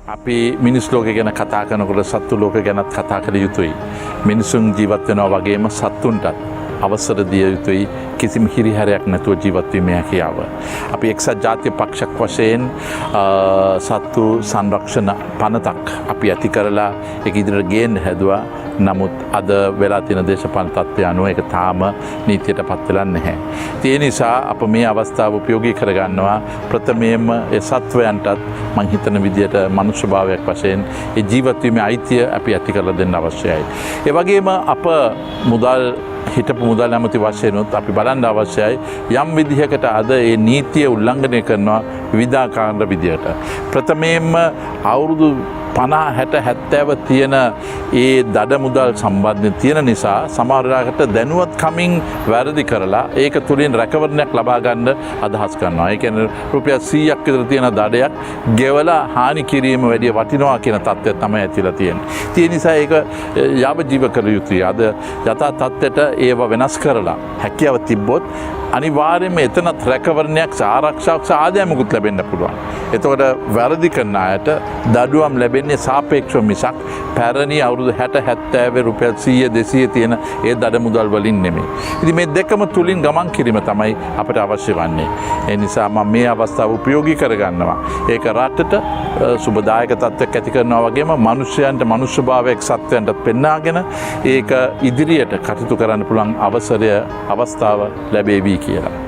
අපි මිනිස් ලෝකය ගැන කතා කරනකොට සත්තු ලෝක ගැනත් කතා කළ යුතුයි. මිනිසුන් ජීවත් වෙනවා වගේම සත්තුන්ටත් අවසර දිය යුතුයි කිසිම හිරිහැරයක් නැතුව ජීවත් වීමේ හැකියාව. අපි එක්සත් ජාතික පක්ෂයක් වශයෙන් සත්තු සංරක්ෂණ පනතක් අපි ඇති කරලා ඒක ඉදිරියට ගේන්න හැදුවා. නමුත් අද වෙලා තියෙන දේශපාලන තත්ත්වය අනුව ඒක තාම නීතියට පත් වෙලා නැහැ. ඒ නිසා අප මේ අවස්ථාව උපයෝගී කරගන්නවා ප්‍රථමයෙන්ම ඒ සත්වයන්ටත් මං හිතන විදියට මනුෂ්‍යභාවයක් වශයෙන් ඒ ජීවත් වීමේ අයිතිය අපි ඇති කරලා දෙන්න අවශ්‍යයි. ඒ වගේම අප හිටපු මුදල් ඇමති වශයෙන් අපි බලන්න අවශ්‍යයි යම් විදිහකට අද ඒ නීතිය උල්ලංඝනය කරනවා විවිධාකාර විදිහට. ප්‍රථමයෙන්ම අවුරුදු 50 60 70 තියෙන ඒ දඩ මුදල් සම්බන්ධයෙන් තියෙන නිසා සමහර වෙලාවට දැනුවත් කමින් වැරදි කරලා ඒක තුලින් රැකවරණයක් ලබා ගන්න අදහස් කරනවා. ඒ කියන්නේ රුපියල් 100ක් විතර තියෙන දඩයක් ගෙවලා හානි කිරීම වැඩි වටිනවා කියන තත්ත්වය තමයි ඇතිලා තියෙන්නේ. ඒ නිසා ඒක යාවජීව කළ යුතුයි. අද යථා තත්ත්වයට ඒව වෙනස් කරලා හැකියාව තිබ්බොත් අනිවාර්යයෙන්ම එතනත් රැකවරණයක් ආරක්ෂාවක් ආදායමකුත් ලැබෙන්න පුළුවන්. එතකොට වැරදි කරන අයට දඩුවම් ලැබෙන්නේ සාපේක්ෂව මිසක් පැරණි අවුරුදු 60 70 රුපියල් 100 200 තියෙන ඒ දඩ මුදල් වලින් නෙමෙයි. ඉතින් මේ දෙකම තුලින් ගමන් කිරීම තමයි අපිට අවශ්‍ය වන්නේ. ඒ නිසා මම මේ අවස්ථාව උපයෝගී කරගන්නවා. ඒක රටට සුබදායක තත්ත්වයක් ඇති කරනවා වගේම මිනිස්යන්ට මනුෂ්‍යභාවයක් සත්‍යයන්ට පෙන්වාගෙන ඒක ඉදිරියට කටයුතු කරන්න පුළුවන් අවස්ථාව ලැබෙවි කියලා.